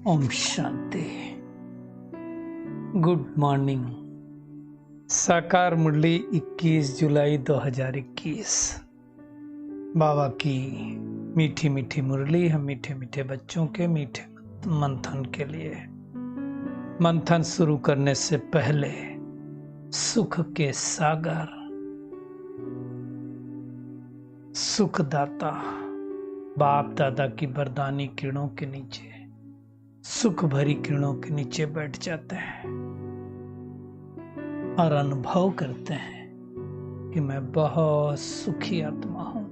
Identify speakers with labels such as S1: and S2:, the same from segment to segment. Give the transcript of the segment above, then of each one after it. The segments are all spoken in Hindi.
S1: ओम शांति। Good morning. साकार मुरली 21 जुलाई 2021। बाबा की मीठी मीठी मुरली हम मीठे मीठे बच्चों के मीठे मंथन के लिए। मंथन शुरू करने से पहले सुख के सागर, सुखदाता बाप दादा की वरदानी किरणों के नीचे, सुख भरी किरणों के नीचे बैठ जाते हैं और अनुभव करते हैं कि मैं बहुत सुखी आत्मा हूं,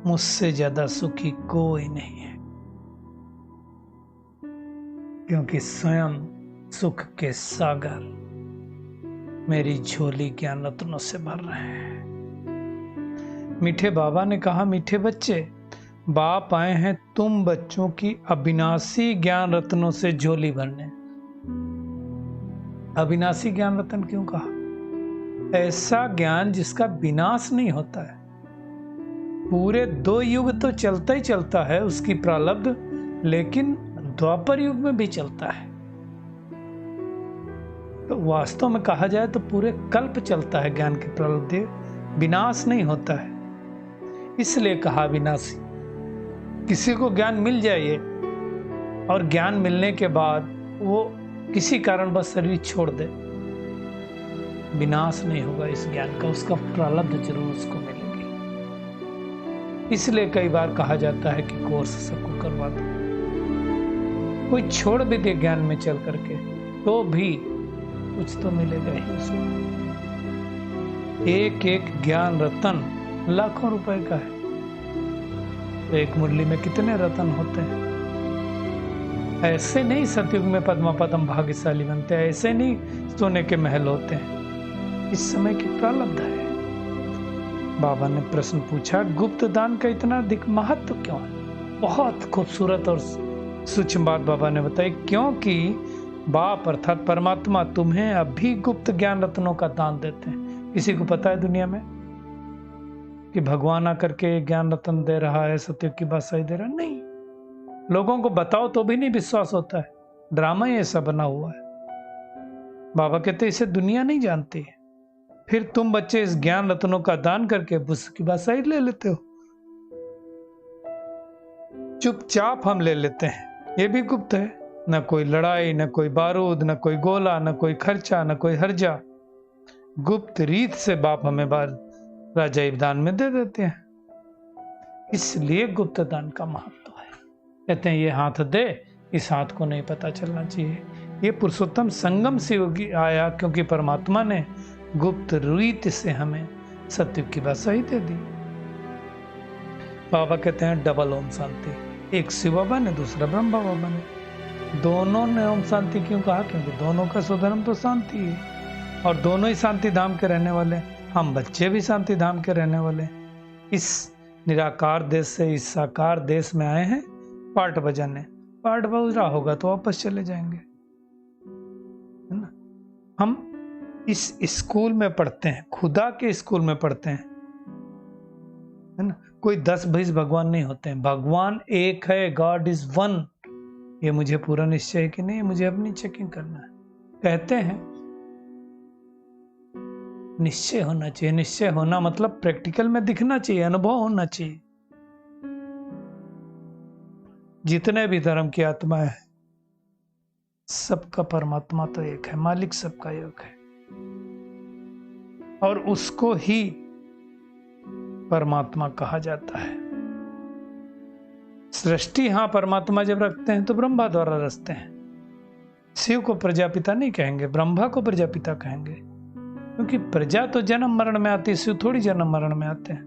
S1: मुझसे ज्यादा सुखी कोई नहीं है, क्योंकि स्वयं सुख के सागर मेरी झोली ज्ञान रत्नों से भर रहे हैं। मीठे बाबा ने कहा, मीठे बच्चे, बाप आए हैं तुम बच्चों की अविनाशी ज्ञान रत्नों से झोली भरने। अविनाशी ज्ञान रत्न क्यों कहा? ऐसा ज्ञान जिसका विनाश नहीं होता है। पूरे 2 युग तो चलता ही चलता है उसकी प्रारब्ध, लेकिन द्वापर युग में भी चलता है। तो वास्तव में कहा जाए तो पूरे कल्प चलता है ज्ञान की प्रारब्ध, विनाश नहीं होता है। इसलिए कहा विनाशी। किसी को ज्ञान मिल जाए और ज्ञान मिलने के बाद वो किसी कारण बस शरीर छोड़ दे, विनाश नहीं होगा इस ज्ञान का, उसका प्रारब्ध जरूर उसको मिलेगी। इसलिए कई बार कहा जाता है कि कोर्स सबको करवा दो। कोई छोड़ भी दे ज्ञान में चल करके तो भी कुछ तो मिलेगा ही उसको। एक एक ज्ञान रतन लाखों रुपए का है। तो एक मुरली में कितने रतन होते हैं? ऐसे नहीं सतयुग में पद्मा पदम भाग्यशाली बनते हैं, ऐसे नहीं सोने के महल होते हैं। इस समय की प्रारब्ध है। बाबा ने प्रश्न पूछा, गुप्त दान का इतना अधिक महत्व क्यों है? बहुत खूबसूरत और सूक्ष्म बात बाबा ने बताई। क्योंकि बाप अर्थात परमात्मा तुम्हें अभी गुप्त ज्ञान रत्नों का दान देते हैं। किसी को पता है दुनिया में कि भगवान आकर के ज्ञान रत्न दे रहा है, सत्य की बात सही दे रहा है? नहीं। लोगों को बताओ तो भी नहीं विश्वास होता है, ड्रामा ही ऐसा बना हुआ है। बाबा कहते इसे दुनिया नहीं जानती है, फिर तुम बच्चे इस ज्ञान रत्नों का दान करके उसकी बात सही ले लेते हो। चुपचाप हम ले लेते हैं, ये भी गुप्त है। न कोई लड़ाई, न कोई बारूद, न कोई गोला, न कोई खर्चा, न कोई हर्जा। गुप्त रीत से बाप हमें राजाई दान में दे देते हैं। इसलिए गुप्त दान का महत्व है। कहते हैं ये हाथ दे, इस हाथ को नहीं पता चलना चाहिए। ये पुरुषोत्तम संगम से आया, क्योंकि परमात्मा ने गुप्त रीत से हमें सत्य की बात सही दे दी। बाबा कहते हैं डबल ओम शांति। एक शिव बाबा ने, दूसरा ब्रह्म बाबा ने। दोनों ने ओम शांति क्यों कहा? क्योंकि दोनों का स्वधर्म तो शांति है और दोनों ही शांति धाम के रहने वाले। हम बच्चे भी शांति धाम के रहने वाले। इस निराकार देश से इस साकार देश में आए हैं पाठ बजाने। पाठ बज रहा होगा तो वापस चले जाएंगे, है ना। हम इस स्कूल में पढ़ते हैं, खुदा के स्कूल में पढ़ते हैं, है ना। कोई 10-20 भगवान नहीं होते हैं। भगवान एक है, गॉड इज वन। ये मुझे पूरा निश्चय है कि नहीं, मुझे अपनी चेकिंग करना है। कहते हैं निश्चय होना चाहिए। निश्चय होना मतलब प्रैक्टिकल में दिखना चाहिए, अनुभव होना चाहिए। जितने भी धर्म की आत्मा है, सबका परमात्मा तो एक है, मालिक सबका एक है, और उसको ही परमात्मा कहा जाता है। सृष्टि हाँ परमात्मा जब रखते हैं तो ब्रह्मा द्वारा रचते हैं। शिव को प्रजापिता नहीं कहेंगे, ब्रह्मा को प्रजापिता कहेंगे, क्योंकि प्रजा तो जन्म मरण में आती है, शिव थोड़ी जन्म मरण में आते हैं।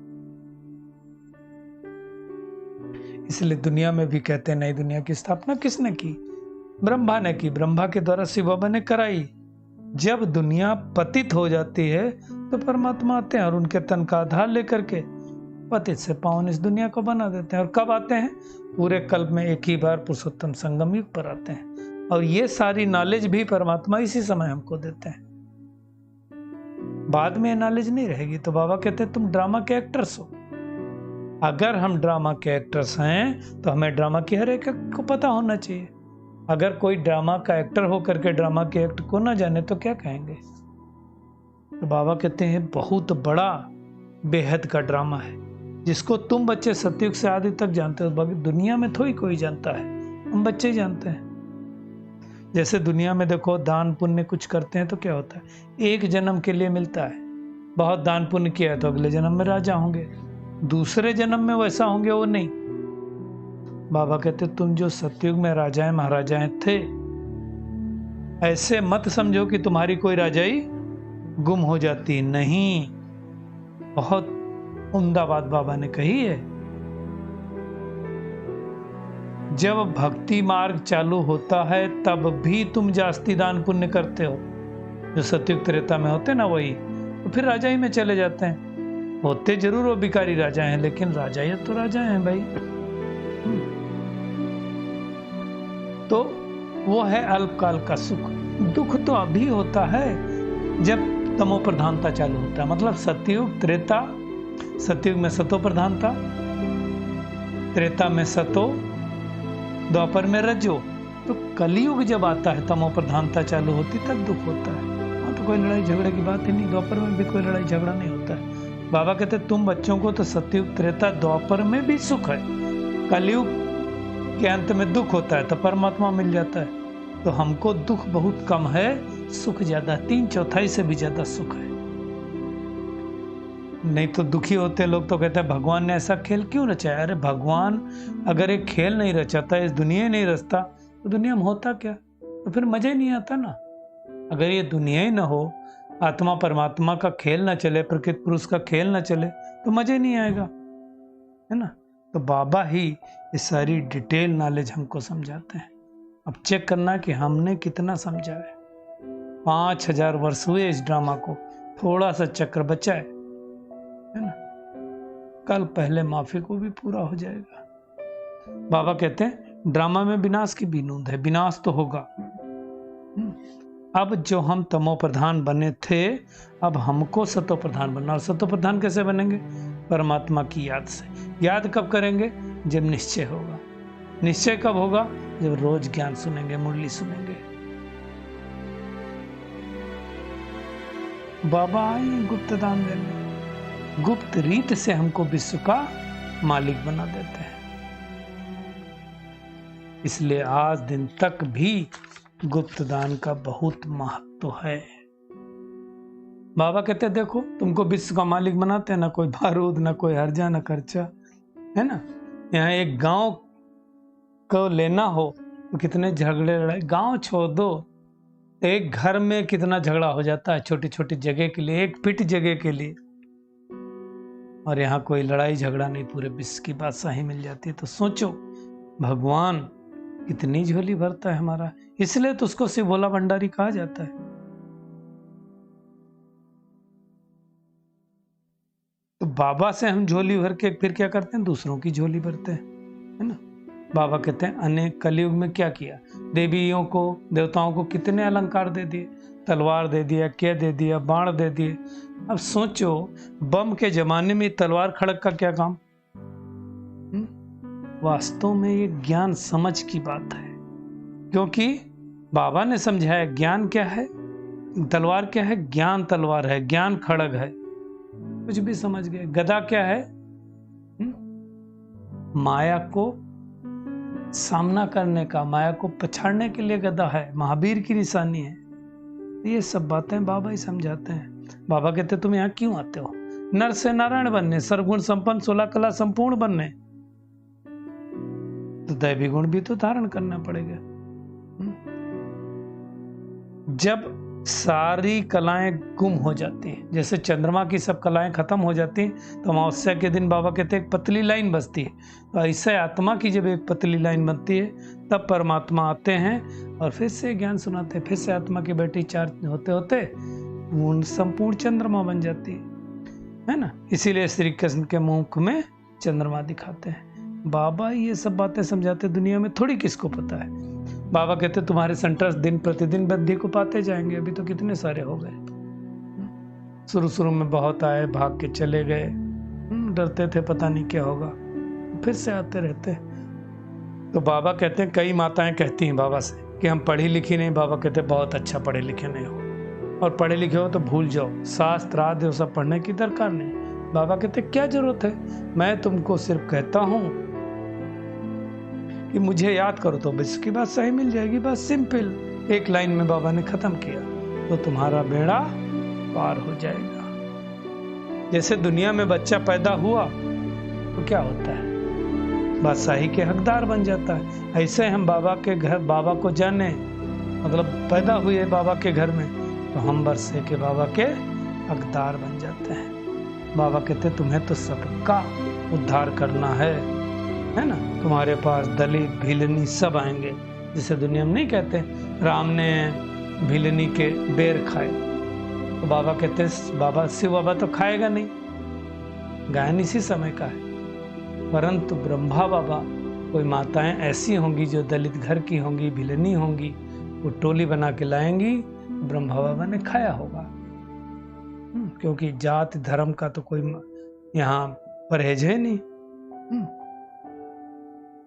S1: इसलिए दुनिया में भी कहते हैं नई दुनिया की स्थापना किसने की? ब्रह्मा ने की। ब्रह्मा के द्वारा शिव बाबा ने कराई। जब दुनिया पतित हो जाती है तो परमात्मा आते हैं और उनके तन का आधार लेकर के पतित से पावन इस दुनिया को बना देते हैं। और कब आते हैं? पूरे कल्प में एक ही बार पुरुषोत्तम संगम युग पर आते हैं। और ये सारी नॉलेज भी परमात्मा इसी समय हमको देते हैं। बाद में नॉलेज नहीं रहेगी। तो बाबा कहते हैं तुम ड्रामा के एक्टर्स हो, अगर हम ड्रामा के एक्टर्स हैं तो हमें ड्रामा की हर एक को पता होना चाहिए। अगर कोई ड्रामा का एक्टर होकर के ड्रामा के एक्ट को ना जाने तो क्या कहेंगे। तो बाबा कहते हैं बहुत बड़ा बेहद का ड्रामा है जिसको तुम बच्चे सतयुग से आदि तक जानते हो। बाकी दुनिया में थोड़ी कोई जानता है, हम बच्चे ही जानते हैं। जैसे दुनिया में देखो दान पुण्य कुछ करते हैं तो क्या होता है, एक जन्म के लिए मिलता है। बहुत दान पुण्य किया है तो अगले जन्म में राजा होंगे, दूसरे जन्म में वैसा होंगे वो नहीं। बाबा कहते तुम जो सतयुग में राजाएं महाराजाएं थे, ऐसे मत समझो कि तुम्हारी कोई राजाई गुम हो जाती नहीं। बहुत उम्दा बात बाबा ने कही है। जब भक्ति मार्ग चालू होता है तब भी तुम जास्ती दान पुण्य करते हो। जो सतयुग त्रेता में होते ना वही, तो फिर राजाई में चले जाते हैं। होते जरूर वो भिखारी राजा हैं, लेकिन राजा तो राजा हैं भाई। तो वो है अल्पकाल का सुख। दुख तो अभी होता है जब तमो प्रधानता चालू होता है। मतलब सतयुग त्रेता, सतयुग में सतो प्रधानता, त्रेता में सतो, द्वापर में रजो। तो कलयुग जब आता है तमो प्रधानता चालू होती तब दुख होता है। वहां तो कोई लड़ाई झगड़े की बात ही नहीं, द्वापर में भी कोई लड़ाई झगड़ा नहीं होता है। बाबा कहते तुम बच्चों को तो सतयुग त्रेता द्वापर में भी सुख है, कलयुग के अंत में दुख होता है तो परमात्मा मिल जाता है। तो हमको दुख बहुत कम है, सुख ज्यादा, 3/4 से भी ज्यादा सुख है। नहीं तो दुखी होते लोग तो कहते हैं भगवान ने ऐसा खेल क्यों रचाया। अरे भगवान अगर एक खेल नहीं रचाता, इस दुनिया नहीं रचता तो दुनिया में होता क्या, तो फिर मजा ही नहीं आता ना। अगर ये दुनिया ही ना हो, आत्मा परमात्मा का खेल ना चले, प्रकृति पुरुष का खेल ना चले तो मजा ही नहीं आएगा, है ना। तो बाबा ही ये सारी डिटेल नॉलेज हमको समझाते हैं। अब चेक करना कि हमने कितना समझा है। 5000 वर्ष हुए इस ड्रामा को, थोड़ा सा चक्र बचा है ना। कल पहले माफी को भी पूरा हो जाएगा। बाबा कहते हैं ड्रामा में विनाश की भी नूंद है, विनाश तो होगा। अब जो हम तमो प्रधान बने थे, अब हमको सतो प्रधान बनना। और सतो प्रधान कैसे बनेंगे, परमात्मा की याद से। याद कब करेंगे, जब निश्चय होगा। निश्चय कब होगा, जब रोज ज्ञान सुनेंगे, मुरली सुनेंगे। बाबा आए गुप्त दान देने, गुप्त रीत से हमको विश्व का मालिक बना देते हैं। इसलिए आज दिन तक भी गुप्त दान का बहुत महत्व है। बाबा कहते देखो तुमको विश्व का मालिक बनाते हैं, ना कोई बारूद, ना कोई हर्जा, ना खर्चा, है ना। यहाँ एक गांव को लेना हो तो कितने झगड़े लड़ाई, गांव छोड़ दो, एक घर में कितना झगड़ा हो जाता है छोटी छोटी जगह के लिए, एक फिट जगह के लिए। और यहाँ कोई लड़ाई झगड़ा नहीं, पूरे विश्व की बादशाही मिल जाती है। तो सोचो भगवान कितनी झोली भरता है हमारा। इसलिए तो उसको शिव भोला भंडारी कहा जाता है। तो बाबा से हम झोली भर के फिर क्या करते हैं, दूसरों की झोली भरते हैं, है ना। बाबा कहते हैं अनेक कलयुग में क्या किया, देवियों को देवताओं को कितने अलंकार दे दिए, तलवार दे दिया, क्या दे दिया, बाण दे दिए। अब सोचो बम के जमाने में तलवार खड़क का क्या काम। वास्तव में ये ज्ञान समझ की बात है, क्योंकि बाबा ने समझाया ज्ञान क्या है, तलवार क्या है, ज्ञान तलवार है, ज्ञान खड़ग है। कुछ भी समझ गए। गदा क्या है, माया को सामना करने का, माया को पछाड़ने के लिए गदा है, महावीर की निशानी है। ये सब बातें बाबा ही समझाते हैं। बाबा कहते तुम यहाँ क्यों आते हो, नर से नारायण बनने, सर्वगुण संपन्न 16 कला संपूर्ण बनने। तो दैवी गुण भी तो धारण करना पड़ेगा। जब सारी कलाएं गुम हो जाती हैं, जैसे चंद्रमा की सब कलाएं खत्म हो जाती हैं, तो अमावस्या के दिन बाबा कहते हैं एक पतली लाइन बचती है। तो ऐसे आत्मा की जब एक पतली लाइन बनती है तब परमात्मा आते हैं और फिर से ज्ञान सुनाते हैं। फिर से आत्मा की बैटरी चार्ज होते होते संपूर्ण चंद्रमा बन जाती है ना। इसीलिए श्री कृष्ण के मुख में चंद्रमा दिखाते हैं। बाबा ये सब बातें समझाते, दुनिया में थोड़ी किसको पता है। बाबा कहते तुम्हारे सेंटर्स दिन प्रतिदिन वृद्धि को पाते जाएंगे। अभी तो कितने सारे हो गए, शुरू शुरू में बहुत आए, भाग के चले गए, डरते थे पता नहीं क्या होगा, फिर से आते रहते। तो बाबा कहते हैं, कई माताएं कहती हैं बाबा से कि हम पढ़ी लिखी नहीं। बाबा कहते हैं बहुत अच्छा पढ़े लिखे नहीं हो, और पढ़े लिखे हो तो भूल जाओ, शास्त्र आदि वो सब पढ़ने की दरकार नहीं। बाबा कहते क्या जरूरत है, मैं तुमको सिर्फ कहता हूं कि मुझे याद करो तो बस की बात सही मिल जाएगी, बस सिंपल। एक लाइन में बाबा ने खत्म किया तो तुम्हारा बेड़ा पार हो जाएगा। जैसे दुनिया में बच्चा पैदा हुआ तो क्या होता है, बादशाही के हकदार बन जाता है। ऐसे हम बाबा के घर, बाबा को जाने मतलब पैदा हुए बाबा के घर में, तो हम बरसे के बाबा के हकदार बन जाते हैं। बाबा कहते तुम्हें तो सबका उद्धार करना है ना। तुम्हारे पास दलित भिलनी सब आएंगे, जिसे दुनिया में नहीं कहते राम ने भिलनी के बेर खाए, तो बाबा कहते बाबा शिव बाबा तो खाएगा नहीं, गायन इसी समय का है। परंतु ब्रह्मा बाबा, कोई माताएं ऐसी होंगी जो दलित घर की होंगी, भिलनी होंगी, वो टोली बना के लाएंगी, ब्रह्मा बाबा ने खाया होगा। क्योंकि जात धर्म का तो कोई यहाँ परहेज है नहीं।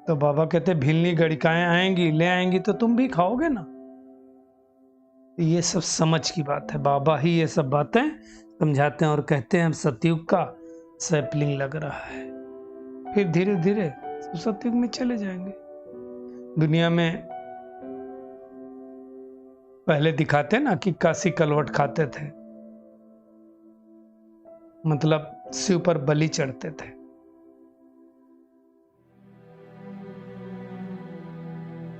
S1: तो बाबा कहते भिलनी गड़िकाएं आएंगी, ले आएंगी तो तुम भी खाओगे ना। ये सब समझ की बात है, बाबा ही ये सब बातें समझाते हैं और कहते हैं हम सतयुग का सैपलिंग लग रहा है, फिर धीरे धीरे सतयुग में चले जाएंगे। दुनिया में पहले दिखाते ना कि काशी कलवट खाते थे, मतलब शिव पर बलि चढ़ते थे।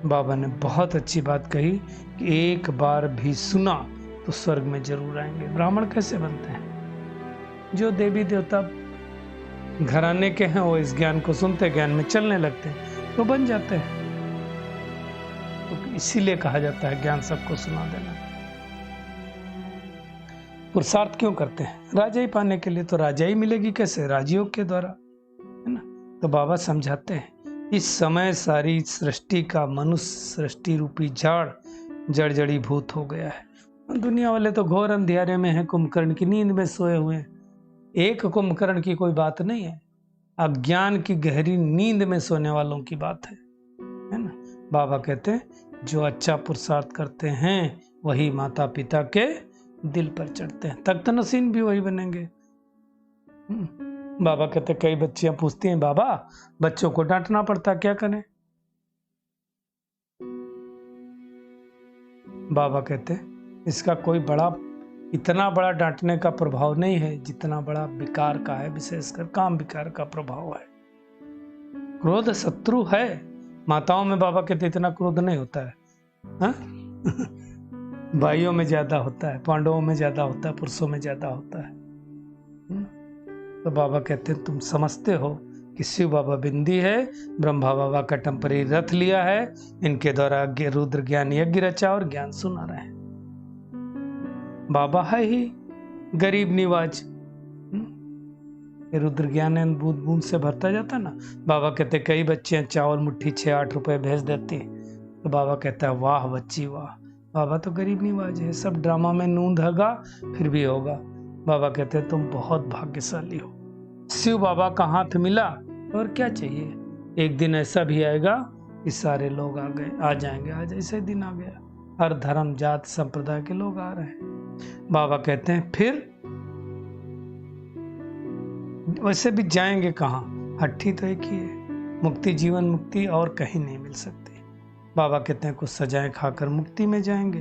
S1: बाबा ने बहुत अच्छी बात कही कि एक बार भी सुना तो स्वर्ग में जरूर आएंगे। ब्राह्मण कैसे बनते हैं, जो देवी देवता घराने के हैं वो इस ज्ञान को सुनते, ज्ञान में चलने लगते हैं तो बन जाते हैं। तो इसीलिए कहा जाता है ज्ञान सबको सुना देना। पुरुषार्थ क्यों करते हैं, राजाई पाने के लिए। तो राजाई मिलेगी कैसे, राजयोग के द्वारा, है ना। तो बाबा समझाते हैं इस समय सारी सृष्टि का मनुष्य सृष्टि रूपी झाड़ जड़ जड़ी भूत हो गया है। दुनिया वाले तो घोर अंधियारे में है, कुंभकर्ण की नींद में सोए हुए हैं। एक कुंभकर्ण की कोई बात नहीं है, अज्ञान की गहरी नींद में सोने वालों की बात है ना। बाबा कहते हैं जो अच्छा पुरुषार्थ करते हैं वही माता पिता के दिल पर चढ़ते हैं, तख्त नसीन भी वही बनेंगे। बाबा कहते कई बच्चियां पूछती हैं बाबा बच्चों को डांटना पड़ता, क्या करें। बाबा कहते इसका कोई इतना बड़ा डांटने का प्रभाव नहीं है जितना बड़ा विकार का है, विशेषकर काम विकार का प्रभाव है। क्रोध शत्रु है, माताओं में बाबा कहते इतना क्रोध नहीं होता है भाइयों में ज्यादा होता है, पांडवों में ज्यादा होता है, पुरुषों में ज्यादा होता है। तो बाबा कहते हैं तुम समझते हो कि शिव बाबा बिंदी है, ब्रह्मा बाबा का टेम्पररी रथ लिया है, इनके द्वारा रुद्र ज्ञान यज्ञ रचा और ज्ञान सुना रहे हैं। बाबा है ही गरीब निवाज, रुद्र ज्ञान बूंद बूंद से भरता जाता ना। बाबा कहते कई बच्चियां चावल मुट्ठी 6-8 रुपए भेज देती, तो बाबा कहता है वाह बच्ची वाह। बाबा तो गरीब निवाज है, सब ड्रामा में नून धागा फिर भी होगा। बाबा कहते हैं तुम बहुत भाग्यशाली हो, शिव बाबा का हाथ मिला और क्या चाहिए। एक दिन ऐसा भी आएगा कि सारे लोग आ जाएंगे। आज ऐसे दिन आ गया, हर धर्म जात संप्रदाय के लोग आ रहे हैं। बाबा कहते हैं फिर वैसे भी जाएंगे कहाँ, हट्टी तो एक ही है, मुक्ति जीवन मुक्ति और कहीं नहीं मिल सकती। बाबा कहते हैं कुछ सजाएं खाकर मुक्ति में जाएंगे।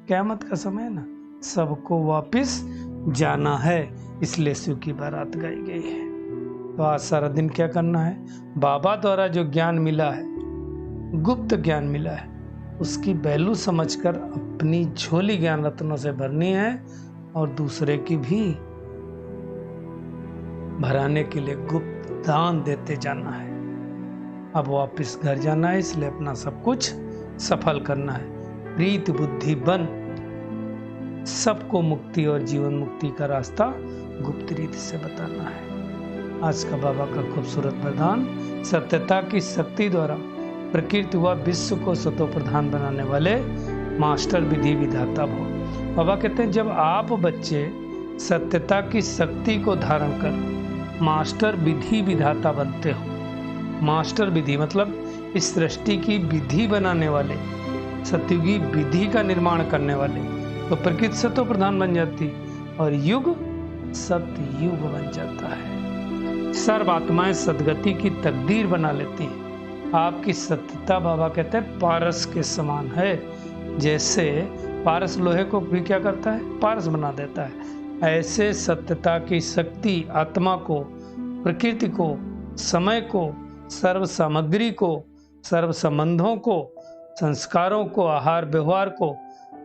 S1: क़यामत का समय है ना, सबको वापिस जाना है, इसलिए शिव की बारात गाई गई है। तो आज सारा दिन क्या करना है, बाबा द्वारा जो ज्ञान मिला है, गुप्त ज्ञान मिला है, उसकी वैल्यू समझकर अपनी झोली ज्ञान रत्नों से भरनी है और दूसरे की भी भराने के लिए गुप्त दान देते जाना है। अब वापिस घर जाना है, इसलिए अपना सब कुछ सफल करना है। प्रीत बुद्धि बन सबको मुक्ति और जीवन मुक्ति का रास्ता गुप्त रीति से बताना है। आज का बाबा का खूबसूरत वरदान, सत्यता की शक्ति द्वारा प्रकृति व विश्व को सतो प्रधान बनाने वाले मास्टर विधि विधाता भव। बाबा कहते हैं जब आप बच्चे सत्यता की शक्ति को धारण कर मास्टर विधि विधाता बनते हो। मास्टर विधि मतलब इस सृष्टि की विधि बनाने वाले, सतयुगी विधि का निर्माण करने वाले। तो प्रकृति सतो प्रधान बन जाती और युग सतयुग बन जाता है। सर्व आत्माएं सदगति की तकदीर बना लेती हैं। आपकी सत्यता बाबा कहते हैं पारस के समान है। जैसे पारस लोहे को भी क्या करता है, पारस बना देता है। ऐसे सत्यता की शक्ति आत्मा को, प्रकृति को, समय को, सर्व सामग्री को, सर्व संबंधों को, संस्कारों को, आहार व्यवहार को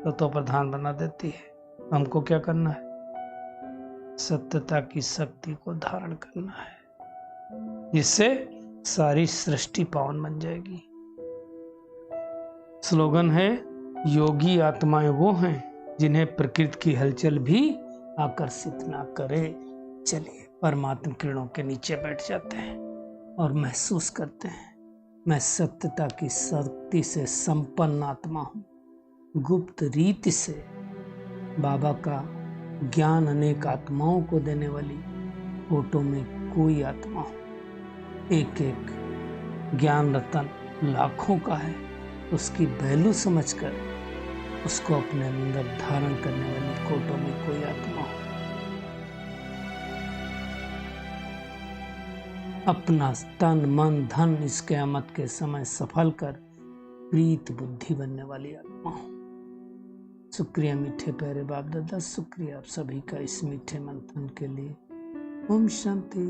S1: तो प्रधान बना देती है। हमको क्या करना है? सत्यता की शक्ति को धारण करना है, जिससे सारी सृष्टि पावन बन जाएगी। स्लोगन है, योगी आत्माएं वो हैं जिन्हें प्रकृति की हलचल भी आकर्षित ना करे। चलिए परमात्मा किरणों के नीचे बैठ जाते हैं और महसूस करते हैं, मैं सत्यता की शक्ति से संपन्न आत्मा हूँ। गुप्त रीति से बाबा का ज्ञान अनेक आत्माओं को देने वाली फोटो में कोई आत्मा हो। एक एक ज्ञान रतन लाखों का है, उसकी वैल्यू समझकर उसको अपने अंदर धारण करने वाली फोटो में कोई आत्मा हो। अपना तन मन धन इस क़यामत के समय सफल कर प्रीत बुद्धि बनने वाली आत्मा हो। शुक्रिया मीठे प्यारे बाप दादा, शुक्रिया आप सभी का इस मीठे मंथन के लिए। ओम शांति।